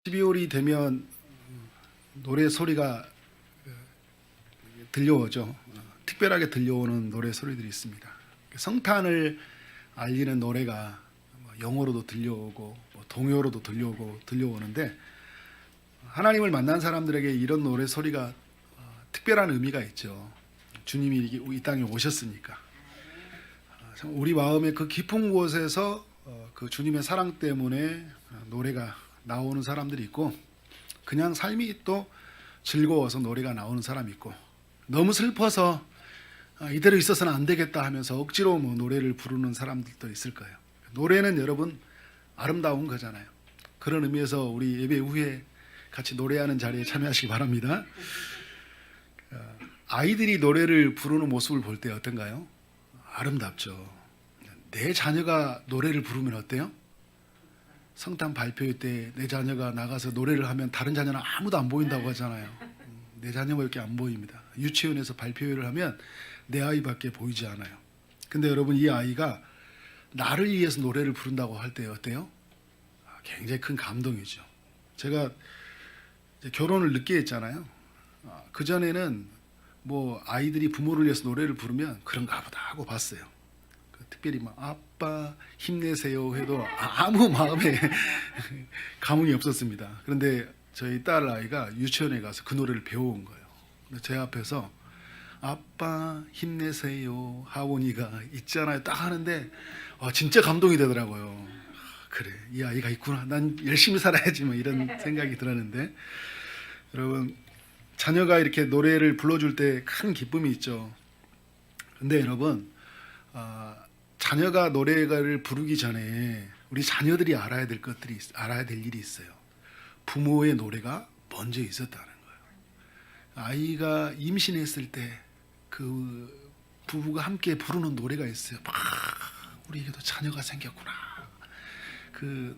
12월이 되면 노래 소리가 들려오죠. 특별하게 들려오는 노래 소리들이 있습니다. 성탄을 알리는 노래가 영어로도 들려오고 동요로도 들려오는데 하나님을 만난 사람들에게 이런 노래 소리가 특별한 의미가 있죠. 주님이 이 땅에 오셨으니까. 우리 마음의 그 깊은 곳에서 그 주님의 사랑 때문에 노래가 나오는 사람들이 있고, 그냥 삶이 또 즐거워서 노래가 나오는 사람이 있고, 너무 슬퍼서 이대로 있어서는 안 되겠다 하면서 억지로 노래를 부르는 사람들도 있을 거예요. 노래는 여러분 아름다운 거잖아요. 그런 의미에서 우리 예배 후에 같이 노래하는 자리에 참여하시기 바랍니다. 아이들이 노래를 부르는 모습을 볼 때 어떤가요? 아름답죠. 내 자녀가 노래를 부르면 어때요? 성탄 발표회 때 내 자녀가 나가서 노래를 하면 다른 자녀는 아무도 안 보인다고 하잖아요. 내 자녀가 이렇게 안 보입니다. 유치원에서 발표회를 하면 내 아이밖에 보이지 않아요. 근데 여러분, 이 아이가 나를 위해서 노래를 부른다고 할 때 어때요? 굉장히 큰 감동이죠. 제가 이제 결혼을 늦게 했잖아요. 그전에는 아이들이 부모를 위해서 노래를 부르면 그런가 보다 하고 봤어요. 특별히 아빠 힘내세요 해도 아무 마음에 감흥이 없었습니다. 그런데 저희 딸 아이가 유치원에 가서 그 노래를 배워온 거예요. 제 앞에서 아빠 힘내세요 하원이가 있잖아요 딱 하는데 진짜 감동이 되더라고요. 그래, 이 아이가 있구나, 난 열심히 살아야지 이런 생각이 들었는데, 여러분, 자녀가 이렇게 노래를 불러줄 때 큰 기쁨이 있죠. 근데 여러분, 자녀가 노래를 부르기 전에 우리 자녀들이 알아야 될 일이 있어요. 부모의 노래가 먼저 있었다는 거예요. 아이가 임신했을 때 그 부부가 함께 부르는 노래가 있어요. 우리에게도 자녀가 생겼구나. 그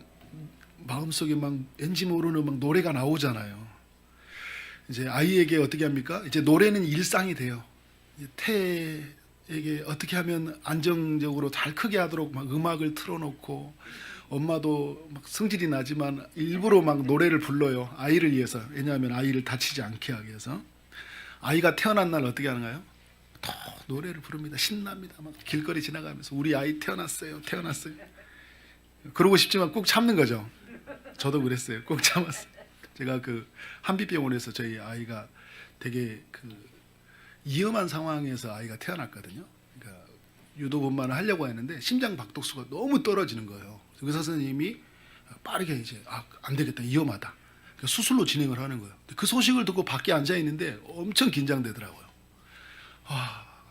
마음속에 왠지 모르는 노래가 나오잖아요. 이제 아이에게 어떻게 합니까? 이제 노래는 일상이 돼요. 태에게 어떻게 하면 안정적으로 잘 크게 하도록 음악을 틀어놓고, 엄마도 성질이 나지만 일부러 노래를 불러요. 아이를 위해서. 왜냐하면 아이를 다치지 않게 하기 위해서. 아이가 태어난 날 어떻게 하는가요? 또 노래를 부릅니다. 신납니다. 길거리 지나가면서 우리 아이 태어났어요. 그러고 싶지만 꼭 참는 거죠. 저도 그랬어요. 꼭 참았어요. 제가 한빛병원에서 저희 아이가 되게 위험한 상황에서 아이가 태어났거든요. 그러니까 유도분만을 하려고 했는데 심장 박동수가 너무 떨어지는 거예요. 의사 선생님이 빠르게 이제 안 되겠다, 위험하다. 수술로 진행을 하는 거예요. 그 소식을 듣고 밖에 앉아 있는데 엄청 긴장되더라고요.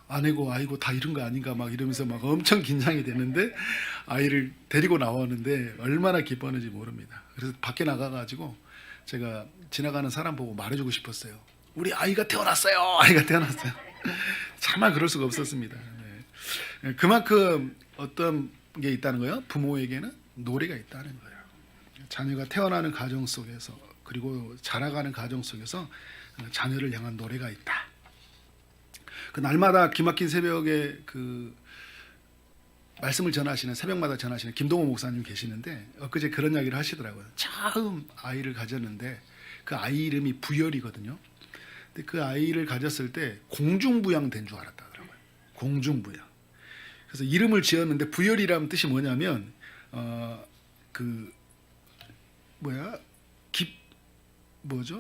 아내고 다 이런 거 아닌가 이러면서 엄청 긴장이 되는데, 아이를 데리고 나왔는데 얼마나 기뻤는지 모릅니다. 그래서 밖에 나가가지고 제가 지나가는 사람 보고 말해주고 싶었어요. 우리 아이가 태어났어요. 차마 그럴 수가 없었습니다. 네. 그만큼 어떤 게 있다는 거예요? 부모에게는 노래가 있다는 거예요. 자녀가 태어나는 가정 속에서, 그리고 자라가는 가정 속에서 자녀를 향한 노래가 있다. 날마다 기막힌 새벽에 말씀을 전하시는, 새벽마다 전하시는 김동호 목사님 계시는데, 엊그제 그런 이야기를 하시더라고요. 처음 아이를 가졌는데 그 아이 이름이 부열이거든요. 근데 그 아이를 가졌을 때 공중부양된 줄 알았다더라고요. 공중부양. 그래서 이름을 지었는데, 부열이라는 뜻이 뭐냐면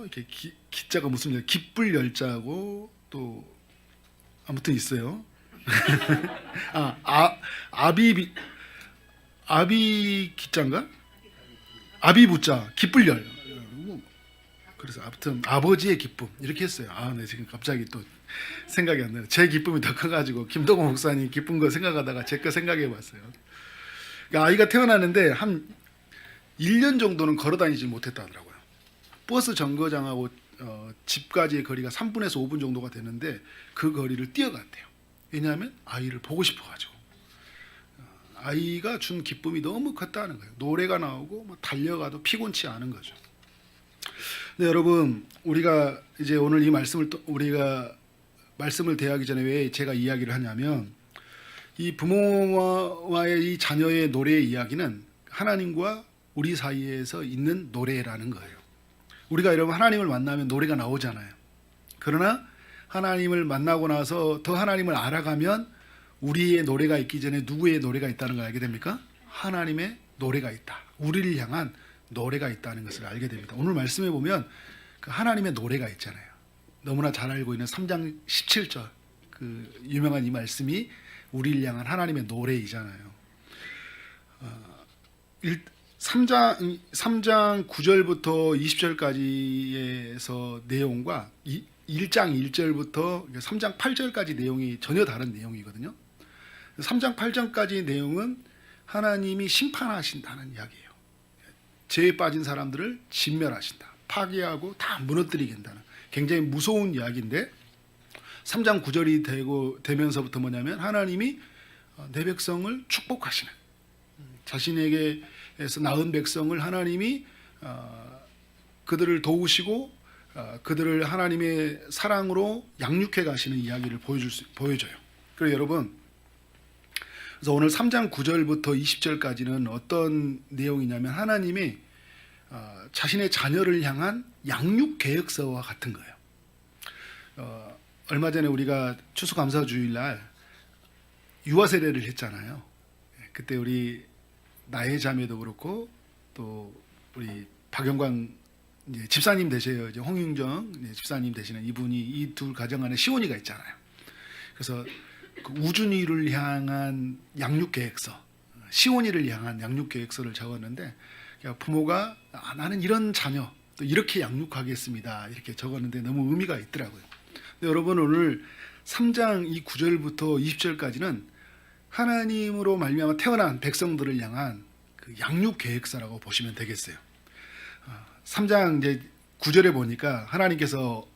이렇게 기자가 무슨 기쁠 열자고, 또 아무튼 있어요. 아비 기자인가? 아비부자, 기쁠 열. 그래서 아무튼 아버지의 기쁨 이렇게 했어요. 네, 지금 갑자기 또 생각이 안 나요. 제 기쁨이 더 커가지고 김동호 목사님 기쁜 거 생각하다가 제 거 생각해봤어요. 그러니까 아이가 태어나는데 한 1년 정도는 걸어다니지 못했다 하더라고요. 버스 정거장하고 집까지의 거리가 3분에서 5분 정도가 되는데 그 거리를 뛰어갔대요. 왜냐하면 아이를 보고 싶어가지고. 아이가 준 기쁨이 너무 컸다는 거예요. 노래가 나오고 달려가도 피곤치 않은 거죠. 근데 여러분, 우리가 이제 오늘 이 우리가 말씀을 대하기 전에 왜 제가 이야기를 하냐면, 이 부모와의 이 자녀의 노래의 이야기는 하나님과 우리 사이에서 있는 노래라는 거예요. 우리가 여러분 하나님을 만나면 노래가 나오잖아요. 그러나 하나님을 만나고 나서 더 하나님을 알아가면 우리의 노래가 있기 전에 누구의 노래가 있다는 걸 알게 됩니까? 하나님의 노래가 있다. 우리를 향한 노래가 있다는 것을 알게 됩니다. 오늘 말씀에 보면 그 하나님의 노래가 있잖아요. 너무나 잘 알고 있는 3장 17절 그 유명한 이 말씀이 우리를 향한 하나님의 노래이잖아요. 3장 9절부터 20절까지에서 내용과 1장 1절부터 3장 8절까지 내용이 전혀 다른 내용이거든요. 3장 8절까지 내용은 하나님이 심판하신다는 이야기예요. 죄에 빠진 사람들을 진멸하신다. 파괴하고 다 무너뜨리겠다는 굉장히 무서운 이야기인데 3장 9절이 되면서부터 뭐냐면 하나님이 내 백성을 축복하시는 자신에게서 낳은 백성을 하나님이 그들을 도우시고 그들을 하나님의 사랑으로 양육해 가시는 이야기를 보여줘요. 그래서 여러분, 그래서 오늘 3장 9절부터 20절까지는 어떤 내용이냐면 하나님이 자신의 자녀를 향한 양육 계획서와 같은 거예요. 얼마 전에 우리가 추수감사주일날 유아 세례를 했잖아요. 그때 우리 나의 자매도 그렇고 또 우리 박영광 집사님 되셔요. 이제 홍윤정 집사님 되시는 이분이 이 둘 가정 안에 시온이가 있잖아요. 그래서 그 우준이를 향한 양육 계획서, 시온이를 향한 양육 계획서를 적었는데 부모가 나는 이런 자녀 또 이렇게 양육하겠습니다 이렇게 적었는데 너무 의미가 있더라고요. 근데 여러분 오늘 3장 이 9절부터 20절까지는 하나님으로 말미암아 태어난 백성들을 향한 그 양육 계획서라고 보시면 되겠어요. 3장 이제 9절에 보니까 하나님께서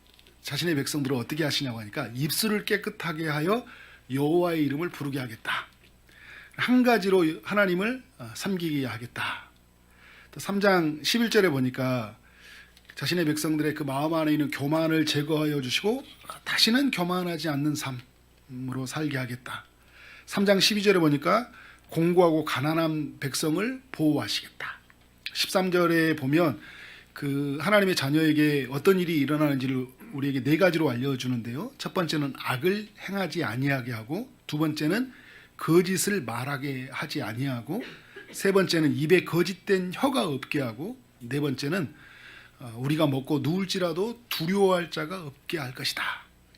자신의 백성들을 어떻게 하시냐고 하니까 입술을 깨끗하게 하여 여호와의 이름을 부르게 하겠다. 한 가지로 하나님을 섬기게 하겠다. 또 3장 11절에 보니까 자신의 백성들의 그 마음 안에 있는 교만을 제거하여 주시고 다시는 교만하지 않는 삶으로 살게 하겠다. 3장 12절에 보니까 공고하고 가난한 백성을 보호하시겠다. 13절에 보면 그 하나님의 자녀에게 어떤 일이 일어나는지를 우리에게 네 가지로 알려주는데요. 첫 번째는 악을 행하지 아니하게 하고, 두 번째는 거짓을 말하게 하지 아니하고, 세 번째는 입에 거짓된 혀가 없게 하고, 네 번째는 우리가 먹고 누울지라도 두려워할 자가 없게 할 것이다.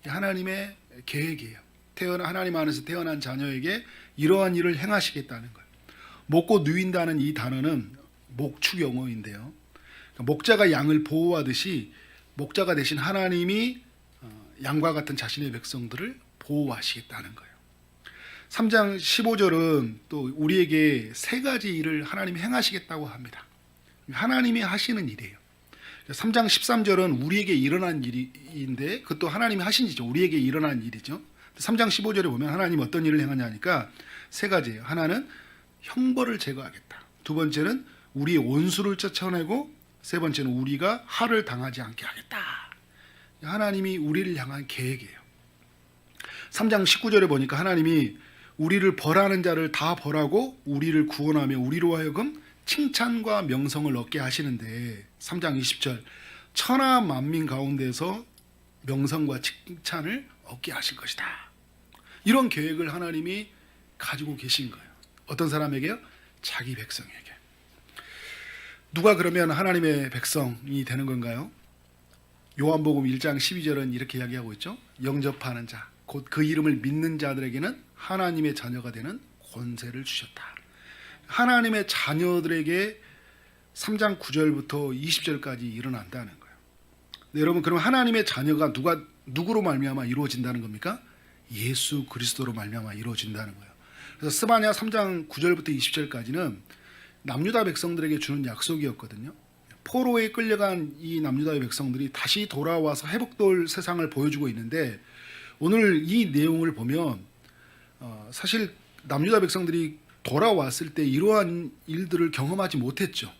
하나님의 계획이에요. 하나님 안에서 태어난 자녀에게 이러한 일을 행하시겠다는 거예요. 먹고 누인다는 이 단어는 목축 용어인데요. 목자가 양을 보호하듯이 목자가 되신 하나님이 양과 같은 자신의 백성들을 보호하시겠다는 거예요. 3장 15절은 또 우리에게 세 가지 일을 하나님이 행하시겠다고 합니다. 하나님이 하시는 일이에요. 3장 13절은 우리에게 일어난 일인데 그것도 하나님이 하신 일이죠. 우리에게 일어난 일이죠. 3장 15절에 보면 하나님이 어떤 일을 행하냐 하니까 세 가지예요. 하나는 형벌을 제거하겠다. 두 번째는 우리의 원수를 쫓아내고, 세 번째는 우리가 할을 당하지 않게 하겠다. 하나님이 우리를 향한 계획이에요. 3장 19절에 보니까 하나님이 우리를 벌하는 자를 다 벌하고 우리를 구원하며 우리로 하여금 칭찬과 명성을 얻게 하시는데, 3장 20절 천하 만민 가운데서 명성과 칭찬을 얻게 하실 것이다. 이런 계획을 하나님이 가지고 계신 거예요. 어떤 사람에게요? 자기 백성에게. 누가 그러면 하나님의 백성이 되는 건가요? 요한복음 1장 12절은 이렇게 이야기하고 있죠. 영접하는 자, 곧 그 이름을 믿는 자들에게는 하나님의 자녀가 되는 권세를 주셨다. 하나님의 자녀들에게 3장 9절부터 20절까지 일어난다는 거예요. 네, 여러분, 그럼 하나님의 자녀가 누구로 말미암아 이루어진다는 겁니까? 예수 그리스도로 말미암아 이루어진다는 거예요. 그래서 스바냐 3장 9절부터 20절까지는 남유다 백성들에게 주는 약속이었거든요. 포로에 끌려간 이 남유다의 백성들이 다시 돌아와서 회복될 세상을 보여주고 있는데, 오늘 이 내용을 보면 사실 남유다 백성들이 돌아왔을 때 이러한 일들을 경험하지 못했죠.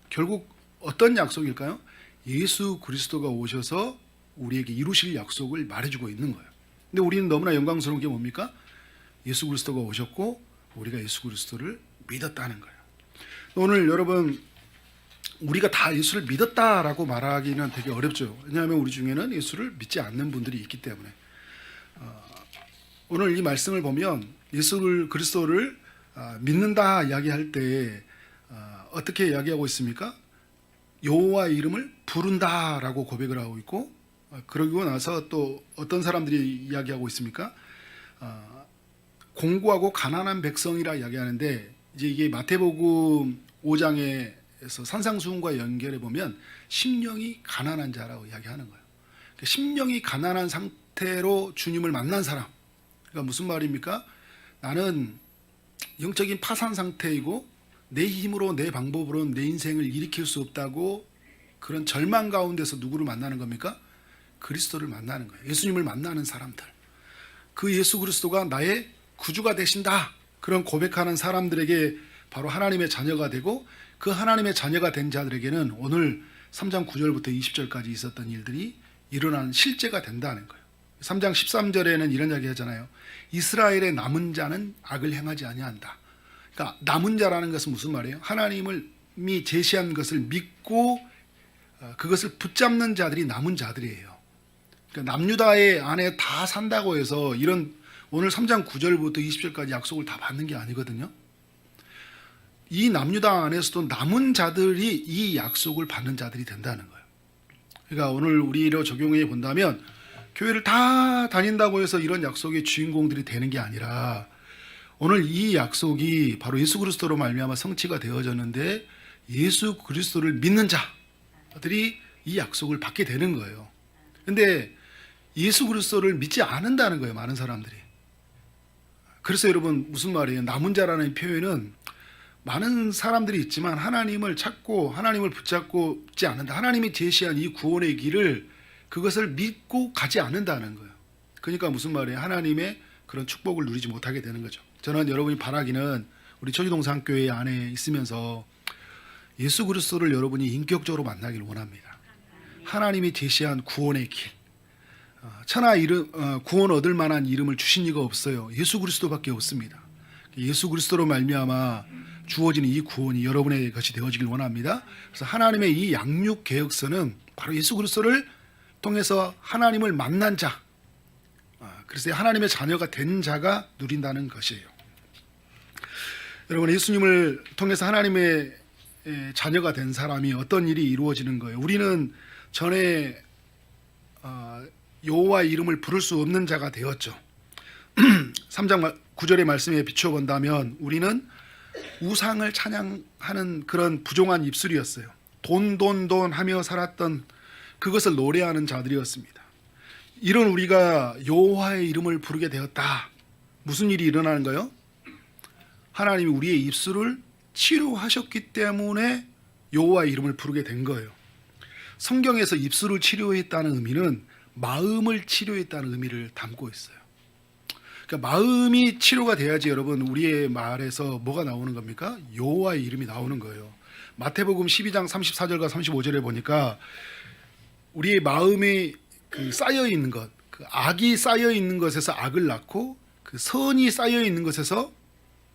결국 어떤 약속일까요? 예수 그리스도가 오셔서 우리에게 이루실 약속을 말해주고 있는 거예요. 근데 우리는 너무나 영광스러운 게 뭡니까? 예수 그리스도가 오셨고 우리가 예수 그리스도를 믿었다는 거예요. 오늘 여러분 우리가 다 예수를 믿었다라고 말하기는 되게 어렵죠. 왜냐하면 우리 중에는 예수를 믿지 않는 분들이 있기 때문에. 오늘 이 말씀을 보면 예수를 그리스도를 믿는다 이야기할 때 어떻게 이야기하고 있습니까? 여호와의 이름을 부른다라고 고백을 하고 있고, 그러고 나서 또 어떤 사람들이 이야기하고 있습니까? 공고하고 가난한 백성이라 이야기하는데, 이제 이게 마태복음 5장에서 산상수훈과 연결해 보면 심령이 가난한 자라고 이야기하는 거예요. 심령이 가난한 상태로 주님을 만난 사람. 그러니까 무슨 말입니까? 나는 영적인 파산 상태이고 내 힘으로 내 방법으로는 내 인생을 일으킬 수 없다고 그런 절망 가운데서 누구를 만나는 겁니까? 그리스도를 만나는 거예요. 예수님을 만나는 사람들. 그 예수 그리스도가 나의 구주가 되신다. 그런 고백하는 사람들에게 바로 하나님의 자녀가 되고, 그 하나님의 자녀가 된 자들에게는 오늘 3장 9절부터 20절까지 있었던 일들이 일어나는 실제가 된다는 거예요. 3장 13절에는 이런 이야기 하잖아요. 이스라엘의 남은 자는 악을 행하지 아니한다. 그러니까 남은 자라는 것은 무슨 말이에요? 하나님이 제시한 것을 믿고 그것을 붙잡는 자들이 남은 자들이에요. 그러니까 남유다의 안에 다 산다고 해서 이런 오늘 3장 9절부터 20절까지 약속을 다 받는 게 아니거든요. 이 남유다 안에서도 남은 자들이 이 약속을 받는 자들이 된다는 거예요. 그러니까 오늘 우리로 적용해 본다면 교회를 다 다닌다고 해서 이런 약속의 주인공들이 되는 게 아니라, 오늘 이 약속이 바로 예수 그리스도로 말미암아 성취가 되어졌는데 예수 그리스도를 믿는 자들이 이 약속을 받게 되는 거예요. 근데 예수 그리스도를 믿지 않는다는 거예요, 많은 사람들이. 그래서 여러분, 무슨 말이에요? 남은 자라는 표현은 많은 사람들이 있지만 하나님을 찾고 하나님을 붙잡고 있지 않는다. 하나님이 제시한 이 구원의 길을, 그것을 믿고 가지 않는다는 거예요. 그러니까 무슨 말이에요? 하나님의 그런 축복을 누리지 못하게 되는 거죠. 저는 여러분이 바라기는 우리 초지동산교회 안에 있으면서 예수 그리스도를 여러분이 인격적으로 만나기를 원합니다. 하나님이 제시한 구원의 길, 천하 이름, 구원 얻을 만한 이름을 주신 이가 없어요. 예수 그리스도밖에 없습니다. 예수 그리스도로 말미암아 주어지는 이 구원이 여러분의 것이 되어지길 원합니다. 그래서 하나님의 이 양육 계획서는 바로 예수 그리스도를 통해서 하나님을 만난 자, 그래서 하나님의 자녀가 된 자가 누린다는 것이에요. 여러분, 예수님을 통해서 하나님의 자녀가 된 사람이 어떤 일이 이루어지는 거예요? 우리는 전에 여호와의 이름을 부를 수 없는 자가 되었죠. 3장 9절의 말씀에 비춰본다면 우리는 우상을 찬양하는 그런 부정한 입술이었어요. 돈 하며 살았던, 그것을 노래하는 자들이었습니다. 이런 우리가 여호와의 이름을 부르게 되었다. 무슨 일이 일어나는 거예요? 하나님이 우리의 입술을 치료하셨기 때문에 여호와의 이름을 부르게 된 거예요. 성경에서 입술을 치료했다는 의미는 마음을 치료했다는 의미를 담고 있어요. 그러니까 마음이 치료가 돼야지 여러분, 우리의 말에서 뭐가 나오는 겁니까? 여호와의 이름이 나오는 거예요. 마태복음 12장 34절과 35절에 보니까 우리의 마음에 그 쌓여 있는 것, 그 악이 쌓여 있는 것에서 악을 낳고 그 선이 쌓여 있는 것에서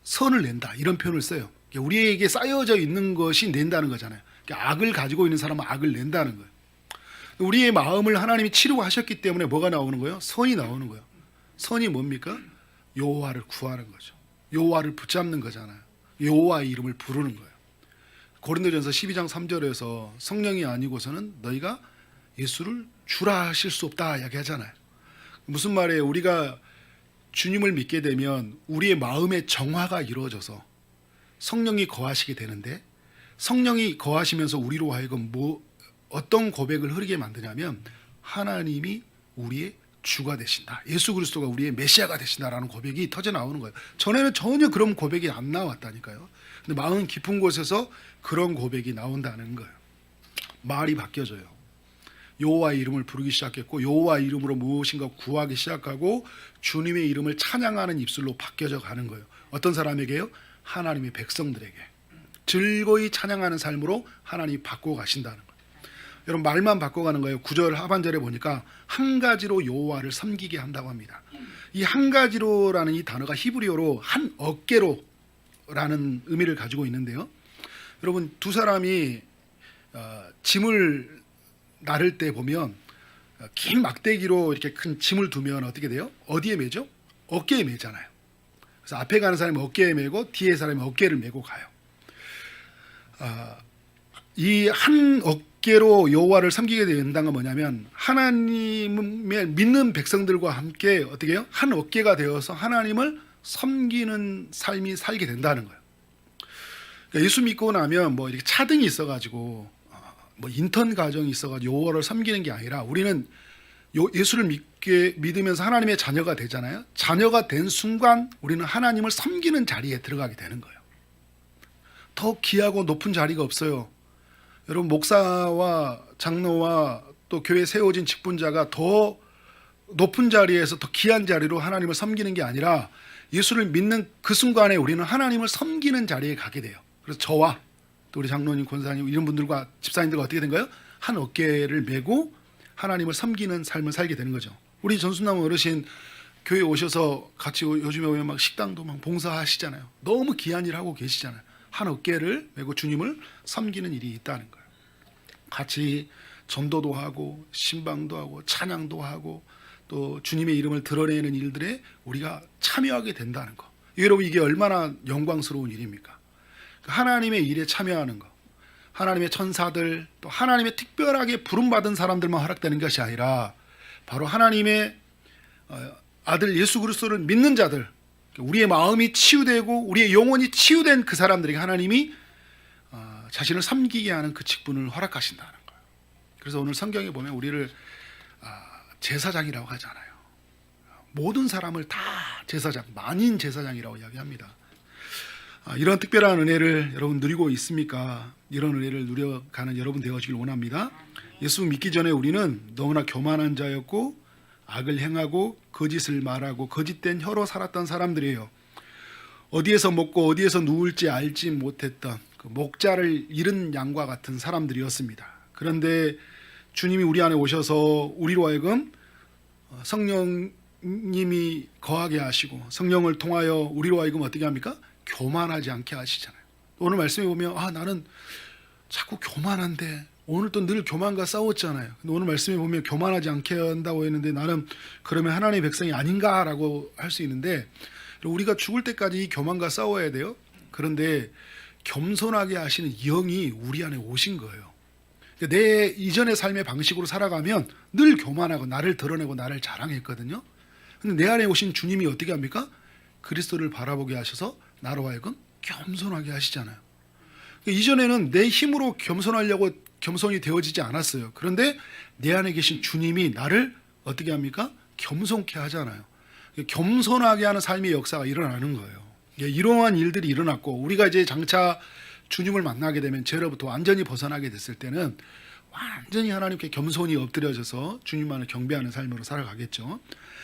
선을 낸다, 이런 표현을 써요. 그러니까 우리에게 쌓여져 있는 것이 낸다는 거잖아요. 그러니까 악을 가지고 있는 사람은 악을 낸다는 거예요. 우리의 마음을 하나님이 치료하셨기 때문에 뭐가 나오는 거예요? 선이 나오는 거예요. 선이 뭡니까? 여호와를 구하는 거죠. 여호와를 붙잡는 거잖아요. 여호와의 이름을 부르는 거예요. 고린도전서 12장 3절에서 성령이 아니고서는 너희가 예수를 주라 하실 수 없다 이야기하잖아요. 무슨 말이에요? 우리가 주님을 믿게 되면 우리의 마음의 정화가 이루어져서 성령이 거하시게 되는데, 성령이 거하시면서 우리로 하여금 어떤 고백을 흐르게 만드냐면 하나님이 우리의 주가 되신다, 예수 그리스도가 우리의 메시아가 되신다라는 고백이 터져 나오는 거예요. 전에는 전혀 그런 고백이 안 나왔다니까요. 근데 마음 깊은 곳에서 그런 고백이 나온다는 거예요. 말이 바뀌어져요. 여호와의 이름을 부르기 시작했고, 여호와의 이름으로 무엇인가 구하기 시작하고 주님의 이름을 찬양하는 입술로 바뀌어져 가는 거예요. 어떤 사람에게요? 하나님의 백성들에게 즐거이 찬양하는 삶으로 하나님이 바꿔 가신다는 거예요. 여러분, 말만 바꿔가는 거예요. 9절 하반절에 보니까 한 가지로 여호와를 섬기게 한다고 합니다. 이 한 가지로라는 이 단어가 히브리어로 한 어깨로라는 의미를 가지고 있는데요. 여러분, 두 사람이 짐을 나를 때 보면 긴 막대기로 이렇게 큰 짐을 두면 어떻게 돼요? 어디에 매죠? 어깨에 매잖아요. 그래서 앞에 가는 사람이 어깨에 매고 뒤에 사람이 어깨를 메고 가요. 이 한 어깨로 여호와를 섬기게 된다는 건 뭐냐면 하나님을 믿는 백성들과 함께 어떻게 해요? 한 어깨가 되어서 하나님을 섬기는 삶이 살게 된다는 거예요. 그러니까 예수 믿고 나면 뭐 이렇게 차등이 있어가지고 뭐 인턴 과정이 있어가지고 여호와를 섬기는 게 아니라 우리는 예수를 믿으면서 하나님의 자녀가 되잖아요. 자녀가 된 순간 우리는 하나님을 섬기는 자리에 들어가게 되는 거예요. 더 귀하고 높은 자리가 없어요. 여러분 목사와 장로와 또 교회에 세워진 직분자가 더 높은 자리에서 더 귀한 자리로 하나님을 섬기는 게 아니라 예수를 믿는 그 순간에 우리는 하나님을 섬기는 자리에 가게 돼요. 그래서 저와 또 우리 장로님, 권사님 이런 분들과 집사님들과 어떻게 된 거예요? 한 어깨를 메고 하나님을 섬기는 삶을 살게 되는 거죠. 우리 전순남 어르신 교회 오셔서 같이 요즘에 오면 막 식당도 막 봉사하시잖아요. 너무 귀한 일 하고 계시잖아요. 한 어깨를 메고 주님을 섬기는 일이 있다는 거예요. 같이 전도도 하고 신방도 하고 찬양도 하고 또 주님의 이름을 드러내는 일들에 우리가 참여하게 된다는 거. 여러분 이게 얼마나 영광스러운 일입니까? 하나님의 일에 참여하는 거. 하나님의 천사들 또 하나님의 특별하게 부름받은 사람들만 허락되는 것이 아니라 바로 하나님의 아들 예수 그리스도를 믿는 자들, 우리의 마음이 치유되고 우리의 영혼이 치유된 그 사람들에게 하나님이 자신을 섬기게 하는 그 직분을 허락하신다는 거예요. 그래서 오늘 성경에 보면 우리를 제사장이라고 하잖아요. 모든 사람을 다 제사장, 만인 제사장이라고 이야기합니다. 이런 특별한 은혜를 여러분 누리고 있습니까? 이런 은혜를 누려가는 여러분 되어지길 원합니다. 예수 믿기 전에 우리는 너무나 교만한 자였고 악을 행하고 거짓을 말하고 거짓된 혀로 살았던 사람들이에요. 어디에서 먹고 어디에서 누울지 알지 못했던 그 목자를 잃은 양과 같은 사람들이었습니다. 그런데 주님이 우리 안에 오셔서 우리로 하여금 성령님이 거하게 하시고 성령을 통하여 우리로 하여금 어떻게 합니까? 교만하지 않게 하시잖아요. 오늘 말씀에 보면 나는 자꾸 교만한데 오늘 또 늘 교만과 싸웠잖아요. 근데 오늘 말씀에 보면 교만하지 않게 한다고 했는데 나는 그러면 하나님의 백성이 아닌가라고 할 수 있는데 우리가 죽을 때까지 이 교만과 싸워야 돼요. 그런데 겸손하게 하시는 영이 우리 안에 오신 거예요. 그러니까 내 이전의 삶의 방식으로 살아가면 늘 교만하고 나를 드러내고 나를 자랑했거든요. 근데 내 안에 오신 주님이 어떻게 합니까? 그리스도를 바라보게 하셔서 나로 하여금 겸손하게 하시잖아요. 그러니까 이전에는 내 힘으로 겸손하려고 겸손이 되어지지 않았어요. 그런데 내 안에 계신 주님이 나를 어떻게 합니까? 겸손케 하잖아요. 겸손하게 하는 삶의 역사가 일어나는 거예요. 이러한 일들이 일어났고 우리가 이제 장차 주님을 만나게 되면 죄로부터 완전히 벗어나게 됐을 때는 완전히 하나님께 겸손히 엎드려져서 주님만을 경배하는 삶으로 살아가겠죠.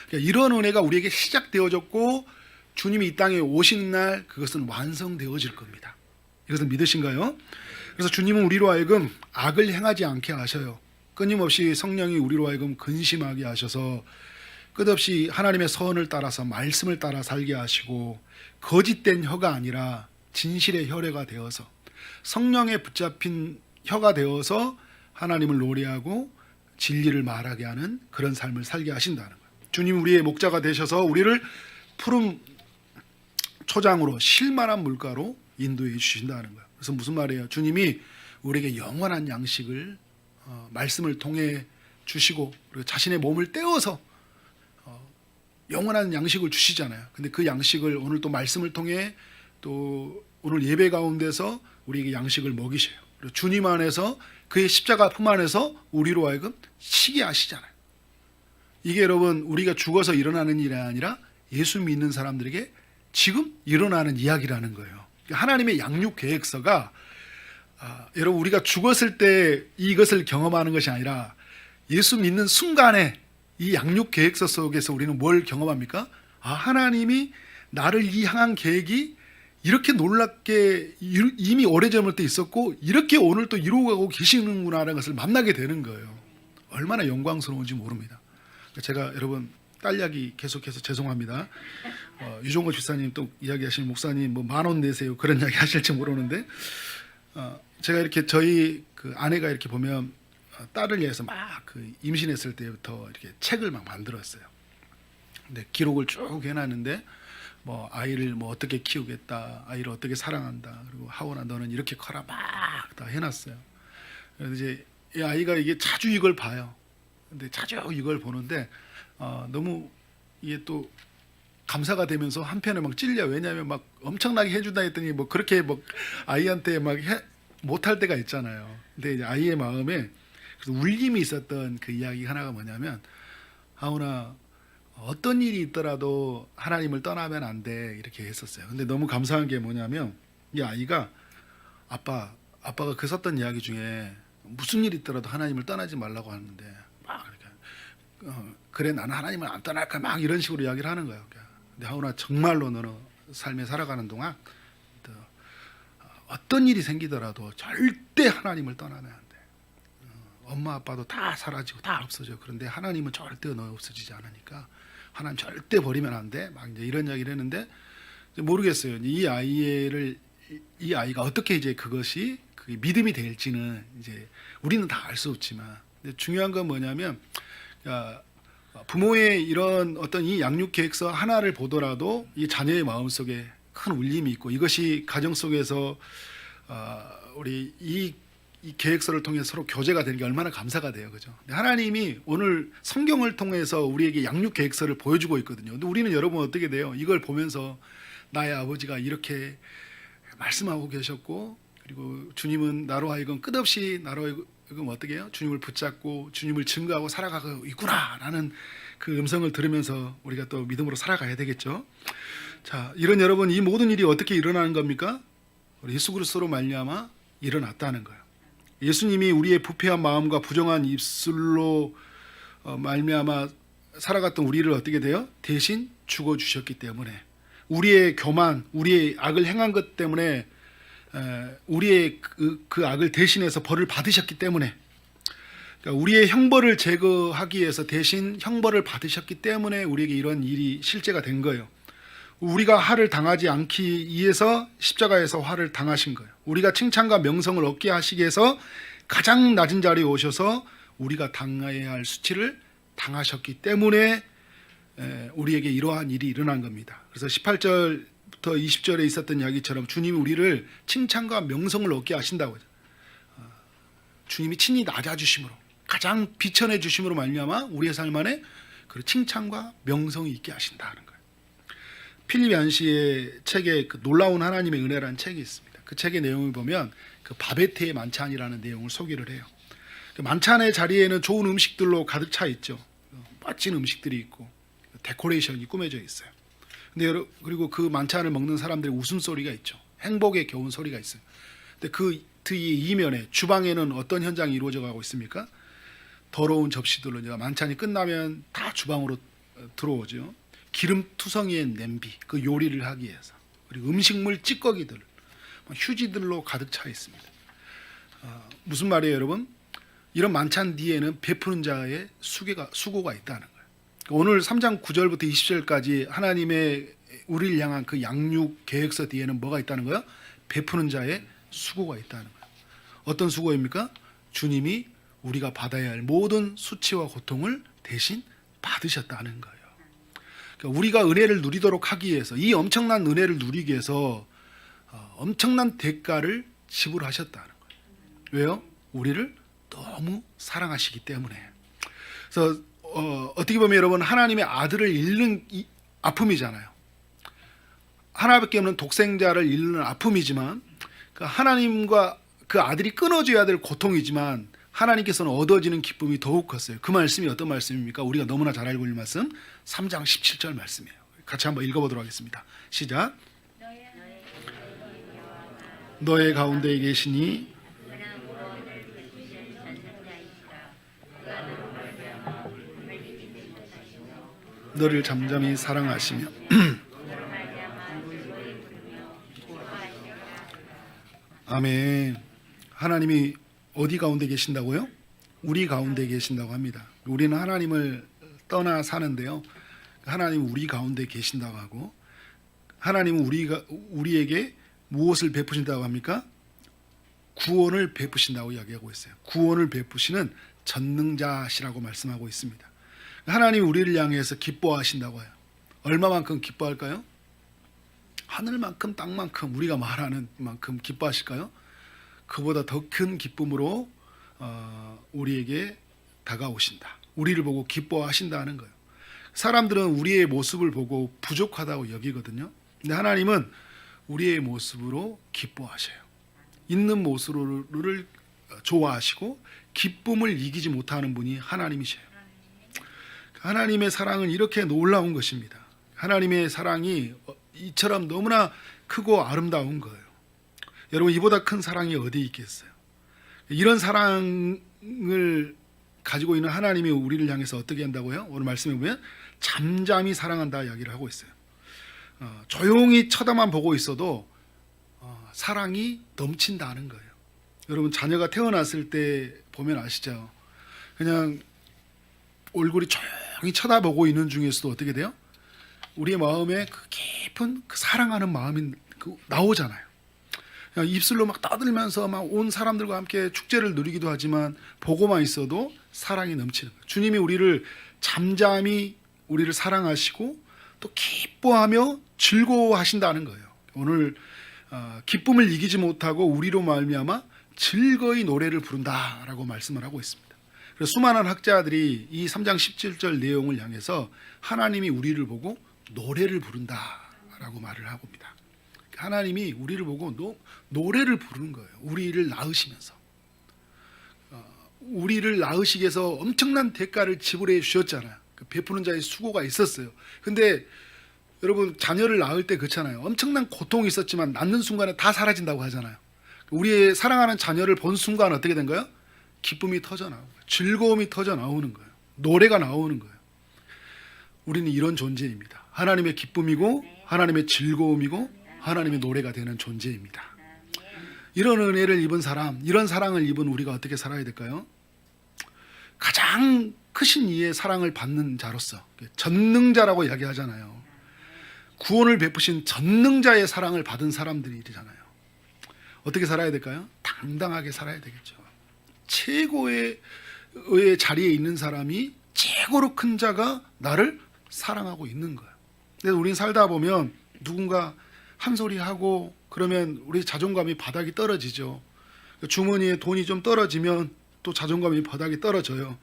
그러니까 이런 은혜가 우리에게 시작되어졌고 주님이 이 땅에 오시는 날 그것은 완성되어질 겁니다. 이것을 믿으신가요? 그래서 주님은 우리로 하여금 악을 행하지 않게 하셔요. 끊임없이 성령이 우리로 하여금 근심하게 하셔서 끝없이 하나님의 선을 따라서 말씀을 따라 살게 하시고 거짓된 혀가 아니라 진실의 혈회가 되어서 성령에 붙잡힌 혀가 되어서 하나님을 노래하고 진리를 말하게 하는 그런 삶을 살게 하신다는 거예요. 주님 우리의 목자가 되셔서 우리를 푸른 초장으로 실만한 물가로 인도해 주신다는 거예요. 그래서 무슨 말이에요? 주님이 우리에게 영원한 양식을 말씀을 통해 주시고 그리고 자신의 몸을 떼어서 영원한 양식을 주시잖아요. 근데 그 양식을 오늘 또 말씀을 통해 또 오늘 예배 가운데서 우리에게 양식을 먹이셔요. 그리고 주님 안에서 그의 십자가 품 안에서 우리로 하여금 쉬게 하시잖아요. 이게 여러분 우리가 죽어서 일어나는 일이 아니라 예수 믿는 사람들에게 지금 일어나는 이야기라는 거예요. 하나님의 양육 계획서가 여러분 우리가 죽었을 때 이것을 경험하는 것이 아니라 예수 믿는 순간에 이 양육 계획서 속에서 우리는 뭘 경험합니까? 하나님이 나를 향한 계획이 이렇게 놀랍게 이미 오래전부터 있었고 이렇게 오늘 또 이루어가고 계시는구나라는 것을 만나게 되는 거예요. 얼마나 영광스러운지 모릅니다. 제가 여러분 딸 이야기 계속해서 죄송합니다. 유종거 집사님 또 이야기하시는 목사님 뭐 10,000원 내세요 그런 이야기 하실지 모르는데 제가 이렇게 저희 그 아내가 이렇게 보면 딸을 위해서 막 그 임신했을 때부터 이렇게 책을 막 만들었어요. 근데 기록을 쭉 해놨는데 뭐 아이를 뭐 어떻게 키우겠다, 아이를 어떻게 사랑한다, 그리고 하원아 너는 이렇게 커라 막 다 해놨어요. 그래서 이제 이 아이가 이게 자주 이걸 봐요. 근데 자주 이걸 보는데 너무 이게 또 감사가 되면서 한편에 막 찔려. 왜냐하면 막 엄청나게 해준다 했더니 뭐 그렇게 뭐 아이한테 막 못할 때가 있잖아요. 근데 이제 아이의 마음에 그래서 울림이 있었던 그 이야기 하나가 뭐냐면, 하은아 어떤 일이 있더라도 하나님을 떠나면 안 돼, 이렇게 했었어요. 근데 너무 감사한 게 뭐냐면 이 아이가 아빠가 그 썼던 이야기 중에 무슨 일이 있더라도 하나님을 떠나지 말라고 하는데 막 이렇게 그래 나는 하나님을 안 떠날 거야 막 이런 식으로 이야기를 하는 거예요. 근데 하은아 정말로 너는 삶에 살아가는 동안 어떤 일이 생기더라도 절대 하나님을 떠나면 안 돼. 엄마 아빠도 다 사라지고 다 없어져. 그런데 하나님은 절대 너 없어지지 않으니까 하나님 절대 버리면 안 돼. 막 이제 이런 이야기를 했는데 모르겠어요. 이 아이가 어떻게 이제 그것이 그 믿음이 될지는 이제 우리는 다 알 수 없지만, 근데 중요한 건 뭐냐면 부모의 이런 어떤 이 양육 계획서 하나를 보더라도 이 자녀의 마음 속에 큰 울림이 있고, 이것이 가정 속에서 우리 이 계획서를 통해 서로 교제가 되는 게 얼마나 감사가 돼요, 그죠? 하나님이 오늘 성경을 통해서 우리에게 양육 계획서를 보여주고 있거든요. 근데 우리는 여러분 어떻게 돼요? 이걸 보면서 나의 아버지가 이렇게 말씀하고 계셨고, 그리고 주님은 나로 하여금 끝없이 나로 하여금 어떻게 해요? 주님을 붙잡고 주님을 증거하고 살아가고 있구나라는 그 음성을 들으면서 우리가 또 믿음으로 살아가야 되겠죠. 자, 이런 여러분, 이 모든 일이 어떻게 일어나는 겁니까? 우리 예수 그리스도로 말미암아 일어났다는 거예요. 예수님이 우리의 부패한 마음과 부정한 입술로 말미암아 살아갔던 우리를 어떻게 돼요? 대신 죽어주셨기 때문에, 우리의 교만, 우리의 악을 행한 것 때문에 우리의 그 악을 대신해서 벌을 받으셨기 때문에, 그러니까 우리의 형벌을 제거하기 위해서 대신 형벌을 받으셨기 때문에 우리에게 이런 일이 실제가 된 거예요. 우리가 화를 당하지 않기 위해서 십자가에서 화를 당하신 거예요. 우리가 칭찬과 명성을 얻게 하시기 위해서 가장 낮은 자리에 오셔서 우리가 당해야 할 수치를 당하셨기 때문에 우리에게 이러한 일이 일어난 겁니다. 그래서 18절부터 20절에 있었던 이야기처럼 주님이 우리를 칭찬과 명성을 얻게 하신다고 하죠. 주님이 친히 낮아주심으로, 가장 비천해 주심으로 말미암아 우리의 삶 안에 그 칭찬과 명성이 있게 하신다는 거예요. 필립 얀시의 책에 그 놀라운 하나님의 은혜라는 책이 있습니다. 그 책의 내용을 보면 그 바베테의 만찬이라는 내용을 소개를 해요. 그 만찬의 자리에는 좋은 음식들로 가득 차 있죠. 멋진 음식들이 있고 데코레이션이 꾸며져 있어요. 근데 그리고 그 만찬을 먹는 사람들의 웃음소리가 있죠. 행복의 겨운 소리가 있어요. 근데 그 이면에 주방에는 어떤 현장이 이루어져 가고 있습니까? 더러운 접시들로 이제 만찬이 끝나면 다 주방으로 들어오죠. 기름투성이의 냄비, 그 요리를 하기 위해서, 그리고 음식물 찌꺼기들, 휴지들로 가득 차 있습니다. 무슨 말이에요, 여러분? 이런 만찬 뒤에는 베푸는 자의 수고가 있다는 거예요. 오늘 3장 9절부터 20절까지 하나님의 우리를 향한 그 양육 계획서 뒤에는 뭐가 있다는 거예요? 베푸는 자의 수고가 있다는 거예요. 어떤 수고입니까? 주님이 우리가 받아야 할 모든 수치와 고통을 대신 받으셨다는 거예요. 그러니까 우리가 은혜를 누리도록 하기 위해서, 이 엄청난 은혜를 누리기 위해서 엄청난 대가를 지불하셨다는 거예요. 왜요? 우리를 너무 사랑하시기 때문에. 그래서 어떻게 보면 여러분, 하나님의 아들을 잃는 아픔이잖아요. 하나밖에 없는 독생자를 잃는 아픔이지만, 그 하나님과 그 아들이 끊어져야 될 고통이지만 하나님께서는 얻어지는 기쁨이 더욱 컸어요. 그 말씀이 어떤 말씀입니까? 우리가 너무나 잘 알고 있는 말씀, 3장 17절 말씀이에요. 같이 한번 읽어보도록 하겠습니다. 시작. 너의 가운데 계시니 너를 잠잠히 사랑하시며 아멘. 하나님이 어디 가운데 계신다고요? 우리 가운데 계신다고 합니다. 우리는 하나님을 떠나 사는데요, 하나님은 우리 가운데 계신다고 하고, 하나님은 우리에게 무엇을 베푸신다고 합니까? 구원을 베푸신다고 이야기하고 있어요. 구원을 베푸시는 전능자시라고 말씀하고 있습니다. 하나님이 우리를 향해서 기뻐하신다고 해요. 얼마만큼 기뻐할까요? 하늘만큼 땅만큼 우리가 말하는 만큼 기뻐하실까요? 그보다 더 큰 기쁨으로 우리에게 다가오신다. 우리를 보고 기뻐하신다는 거예요. 사람들은 우리의 모습을 보고 부족하다고 여기거든요. 근데 하나님은 우리의 모습으로 기뻐하셔요. 있는 모습을 좋아하시고 기쁨을 이기지 못하는 분이 하나님이셔요. 하나님의 사랑은 이렇게 놀라운 것입니다. 하나님의 사랑이 이처럼 너무나 크고 아름다운 거예요. 여러분, 이보다 큰 사랑이 어디 있겠어요? 이런 사랑을 가지고 있는 하나님이 우리를 향해서 어떻게 한다고요? 오늘 말씀에 보면 잠잠히 사랑한다 이야기를 하고 있어요. 조용히 쳐다만 보고 있어도 사랑이 넘친다는 거예요. 여러분, 자녀가 태어났을 때 보면 아시죠? 그냥 얼굴이 조용히 쳐다보고 있는 중에서도 어떻게 돼요? 우리의 마음에 그 깊은 그 사랑하는 마음이 나오잖아요. 그냥 입술로 막 떠들면서 막 온 사람들과 함께 축제를 누리기도 하지만 보고만 있어도 사랑이 넘치는 거예요. 주님이 우리를 잠잠히 우리를 사랑하시고 또 기뻐하며 즐거워하신다는 거예요. 오늘 기쁨을 이기지 못하고 우리로 말미암아 즐거이 노래를 부른다라고 말씀을 하고 있습니다. 그래서 수많은 학자들이 이 3장 17절 내용을 향해서 하나님이 우리를 보고 노래를 부른다라고 말을 하고 있습니다. 하나님이 우리를 보고 노래를 부르는 거예요. 우리를 낳으시면서 우리를 낳으시기 위해서 엄청난 대가를 지불해 주셨잖아요. 그 베푸는 자의 수고가 있었어요. 근데 여러분, 자녀를 낳을 때 그렇잖아요. 엄청난 고통이 있었지만 낳는 순간에 다 사라진다고 하잖아요. 우리의 사랑하는 자녀를 본 순간 어떻게 된 거예요? 기쁨이 터져 나오고 즐거움이 터져 나오는 거예요. 노래가 나오는 거예요. 우리는 이런 존재입니다. 하나님의 기쁨이고 하나님의 즐거움이고 하나님의 노래가 되는 존재입니다. 이런 은혜를 입은 사람, 이런 사랑을 입은 우리가 어떻게 살아야 될까요? 가장 크신 이의 사랑을 받는 자로서, 전능자라고 이야기하잖아요. 구원을 베푸신 전능자의 사랑을 받은 사람들이잖아요. 어떻게 살아야 될까요? 당당하게 살아야 되겠죠. 최고의 자리에 있는 사람이 최고로 큰 자가 나를 사랑하고 있는 거예요. 그래서 우린 살다 보면 누군가 한 소리 하고 그러면 우리 자존감이 바닥이 떨어지죠. 주머니에 돈이 좀 떨어지면 또 자존감이 바닥이 떨어져요.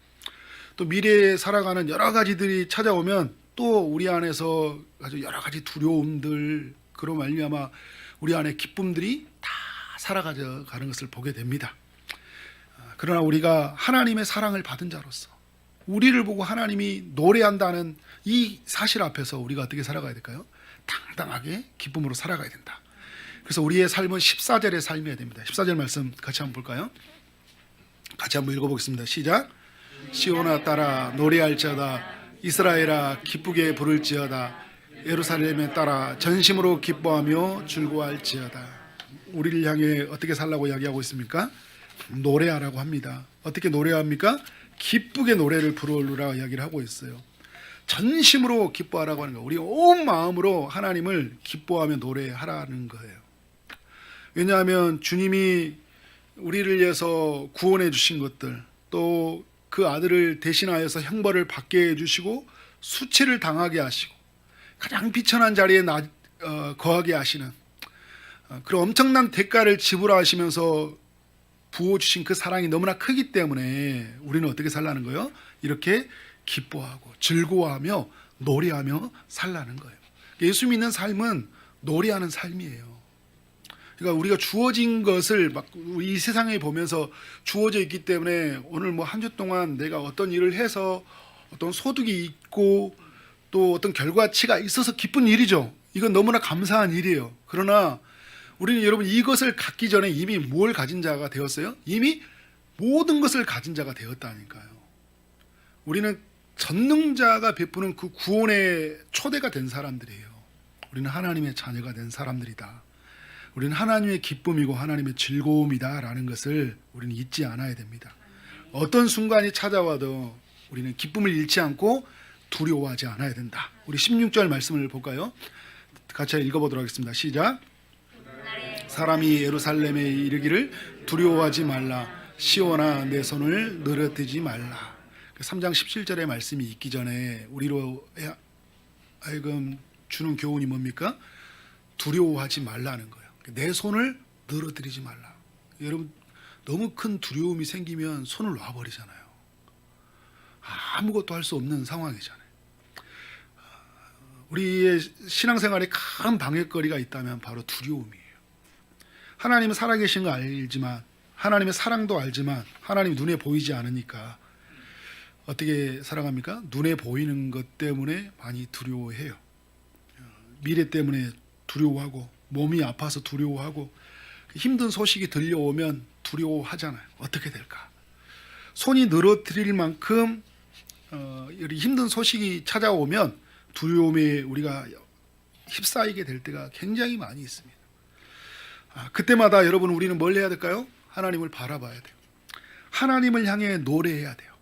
또 미래에 살아가는 여러 가지들이 찾아오면 또 우리 안에서 아주 여러 가지 두려움들, 그로 말미암아 우리 안에 기쁨들이 다 살아가는 것을 보게 됩니다. 그러나 우리가 하나님의 사랑을 받은 자로서 우리를 보고 하나님이 노래한다는 이 사실 앞에서 우리가 어떻게 살아가야 될까요? 당당하게 기쁨으로 살아가야 된다. 그래서 우리의 삶은 14절의 삶이어야 됩니다. 14절 말씀 같이 한번 볼까요? 같이 한번 읽어보겠습니다. 시작. 시온아 따라 노래할지어다. 이스라엘아 기쁘게 부를지어다. 예루살렘에 따라 전심으로 기뻐하며 즐거워할지어다. 우리를 향해 어떻게 살라고 이야기하고 있습니까? 노래하라고 합니다. 어떻게 노래합니까? 기쁘게 노래를 부르라 이야기를 하고 있어요. 전심으로 기뻐하라고 하는 거예요. 우리 온 마음으로 하나님을 기뻐하며 노래하라는 거예요. 왜냐하면 주님이 우리를 위해서 구원해 주신 것들, 또 그 아들을 대신하여서 형벌을 받게 해주시고 수치를 당하게 하시고 가장 비천한 자리에 거하게 하시는 그런 엄청난 대가를 지불하시면서 부어주신 그 사랑이 너무나 크기 때문에 우리는 어떻게 살라는 거예요? 이렇게 기뻐하고 즐거워하며 노래하며 살라는 거예요. 예수 믿는 삶은 노래하는 삶이에요. 그러니까 우리가 주어진 것을 막 이 세상에 보면서 주어져 있기 때문에 오늘 뭐 한 주 동안 내가 어떤 일을 해서 어떤 소득이 있고 또 어떤 결과치가 있어서 기쁜 일이죠. 이건 너무나 감사한 일이에요. 그러나 우리는 여러분 이것을 갖기 전에 이미 뭘 가진 자가 되었어요? 이미 모든 것을 가진 자가 되었다니까요. 우리는 전능자가 베푸는 그 구원의 초대가 된 사람들이에요. 우리는 하나님의 자녀가 된 사람들이다. 우리는 하나님의 기쁨이고 하나님의 즐거움이다라는 것을 우리는 잊지 않아야 됩니다. 어떤 순간이 찾아와도 우리는 기쁨을 잃지 않고 두려워하지 않아야 된다. 우리 16절 말씀을 볼까요? 같이 읽어보도록 하겠습니다. 시작. 사람이 예루살렘에 이르기를 두려워하지 말라. 시온아 내 손을 늘어뜨리지 말라. 3장 17절의 말씀이 있기 전에 우리로 하여금 주는 교훈이 뭡니까? 두려워하지 말라는 거예요. 내 손을 늘어뜨리지 말라. 여러분 너무 큰 두려움이 생기면 손을 놔버리잖아요. 아무것도 할 수 없는 상황이잖아요. 우리의 신앙생활에 큰 방해거리가 있다면 바로 두려움이에요. 하나님은 살아계신 거 알지만, 하나님의 사랑도 알지만 하나님이 눈에 보이지 않으니까 어떻게 살아갑니까? 눈에 보이는 것 때문에 많이 두려워해요. 미래 때문에 두려워하고, 몸이 아파서 두려워하고, 힘든 소식이 들려오면 두려워하잖아요. 어떻게 될까? 손이 늘어뜨릴 만큼 힘든 소식이 찾아오면 두려움에 우리가 휩싸이게 될 때가 굉장히 많이 있습니다. 그때마다 여러분 우리는 뭘 해야 될까요? 하나님을 바라봐야 돼요. 하나님을 향해 노래해야 돼요.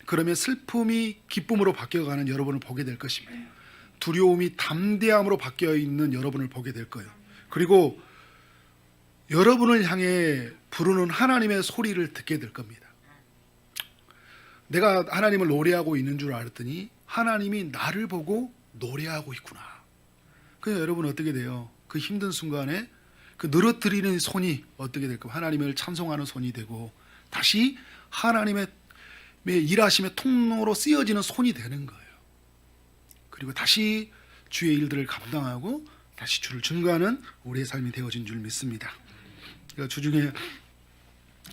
그러면 슬픔이 기쁨으로 바뀌어가는 여러분을 보게 될 것입니다. 두려움이 담대함으로 바뀌어 있는 여러분을 보게 될 거예요. 그리고 여러분을 향해 부르는 하나님의 소리를 듣게 될 겁니다. 내가 하나님을 노래하고 있는 줄 알았더니 하나님이 나를 보고 노래하고 있구나. 그래서 여러분 어떻게 돼요? 그 힘든 순간에 그 늘어뜨리는 손이 어떻게 될까? 하나님을 찬송하는 손이 되고 다시 하나님의 일하심의 통로로 쓰여지는 손이 되는 거예요. 그리고 다시 주의 일들을 감당하고 다시 주를 증거하는 우리의 삶이 되어진 줄 믿습니다. 주중에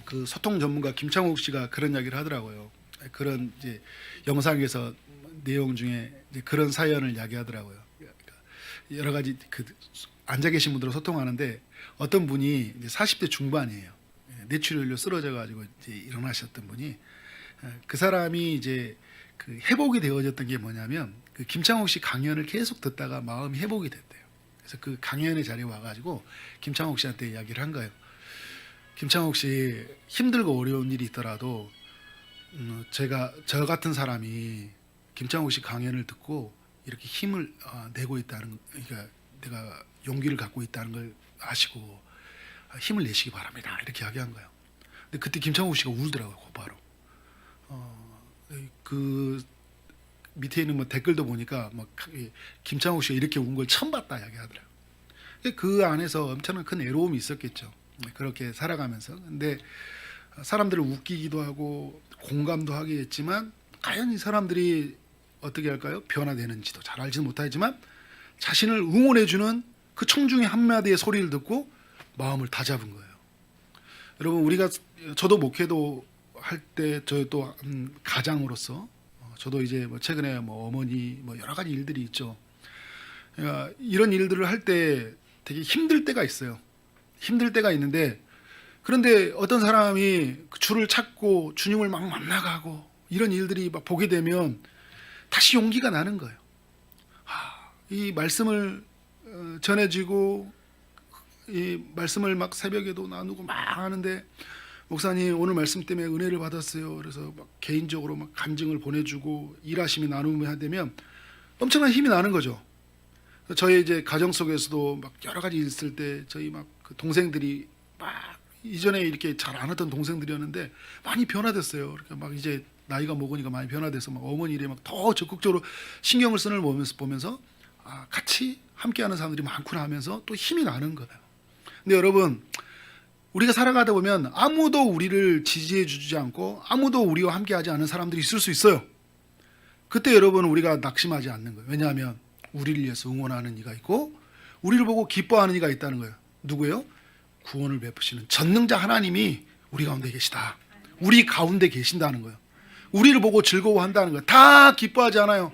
그 소통 전문가 김창욱 씨가 그런 이야기를 하더라고요. 그런 이제 영상에서 내용 중에 이제 그런 사연을 이야기하더라고요. 여러 가지 그 앉아 계신 분들과 소통하는데 어떤 분이 이제 40대 중반이에요. 뇌출혈로 쓰러져 가지고 이제 일어나셨던 분이 그 사람이 이제 그 회복이 되어졌던 게 뭐냐면 그 김창욱 씨 강연을 계속 듣다가 마음이 회복이 됐대요. 그래서 그 강연의 자리에 와가지고 김창욱 씨한테 이야기를 한 거예요. 김창욱 씨 힘들고 어려운 일이 있더라도 저 같은 사람이 김창욱 씨 강연을 듣고 이렇게 힘을 내고 있다는, 그러니까 내가 용기를 갖고 있다는 걸 아시고 힘을 내시기 바랍니다. 이렇게 이야기한 거예요. 근데 그때 김창욱 씨가 울더라고요. 곧바로. 그 밑에 있는 뭐 댓글도 보니까 막 김창욱 씨가 이렇게 운 걸 처음 봤다 이야기하더라고요. 그 안에서 엄청난 큰 애로움이 있었겠죠. 그렇게 살아가면서. 근데 사람들을 웃기기도 하고 공감도 하게 했지만 과연 이 사람들이 어떻게 할까요? 변화되는지도 잘 알지는 못하지만 자신을 응원해주는 그 청중의 한마디의 소리를 듣고 마음을 다잡은 거예요. 여러분 우리가 저도 목회도 할 때 저희 또 가장으로서 저도 이제 뭐 최근에 뭐 어머니 뭐 여러 가지 일들이 있죠. 그러니까 이런 일들을 할 때 되게 힘들 때가 있어요. 힘들 때가 있는데 그런데 어떤 사람이 주를 찾고 주님을 막 만나가고 이런 일들이 막 보게 되면 다시 용기가 나는 거예요. 이 말씀을 전해지고 이 말씀을 막 새벽에도 나누고 막 하는데 목사님 오늘 말씀 때문에 은혜를 받았어요. 그래서 막 개인적으로 막 간증을 보내주고 일하심이 나누면 되면 엄청난 힘이 나는 거죠. 저희 이제 가정 속에서도 막 여러 가지 있을 때 저희 막 그 동생들이 막 이전에 이렇게 잘 안 하던 동생들이었는데 많이 변화됐어요. 그러니까 막 이제 나이가 먹으니까 많이 변화돼서 막 어머니 일에 막 더 적극적으로 신경을 쓰는 걸 보면서 같이 함께하는 사람들이 많구나 하면서 또 힘이 나는 거예요. 근데 여러분 우리가 살아가다 보면 아무도 우리를 지지해 주지 않고 아무도 우리와 함께하지 않은 사람들이 있을 수 있어요. 그때 여러분 우리가 낙심하지 않는 거예요. 왜냐하면 우리를 위해서 응원하는 이가 있고 우리를 보고 기뻐하는 이가 있다는 거예요. 누구예요? 구원을 베푸시는 전능자 하나님이 우리 가운데 계시다. 우리 가운데 계신다는 거예요. 우리를 보고 즐거워한다는 거예요. 다 기뻐하지 않아요.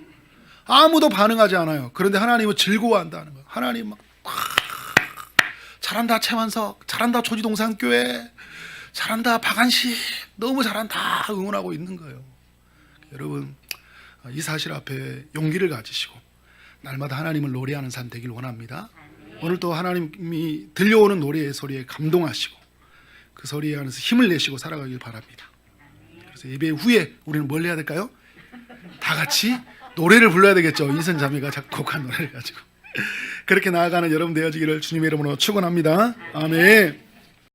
아무도 반응하지 않아요. 그런데 하나님은 즐거워한다는 거예요. 하나님 막 잘한다 최만석, 잘한다 조지동산교회, 잘한다 박안식, 너무 잘한다 응원하고 있는 거예요. 여러분 이 사실 앞에 용기를 가지시고 날마다 하나님을 노래하는 삶 되길 원합니다. 오늘 또 하나님이 들려오는 노래의 소리에 감동하시고 그 소리에 안에서 힘을 내시고 살아가길 바랍니다. 그래서 예배 후에 우리는 뭘 해야 될까요? 다 같이 노래를 불러야 되겠죠. 이선 자매가 작곡한 노래를 가지고 그렇게 나아가는 여러분 되어지기를 주님의 이름으로 축원합니다. 아멘.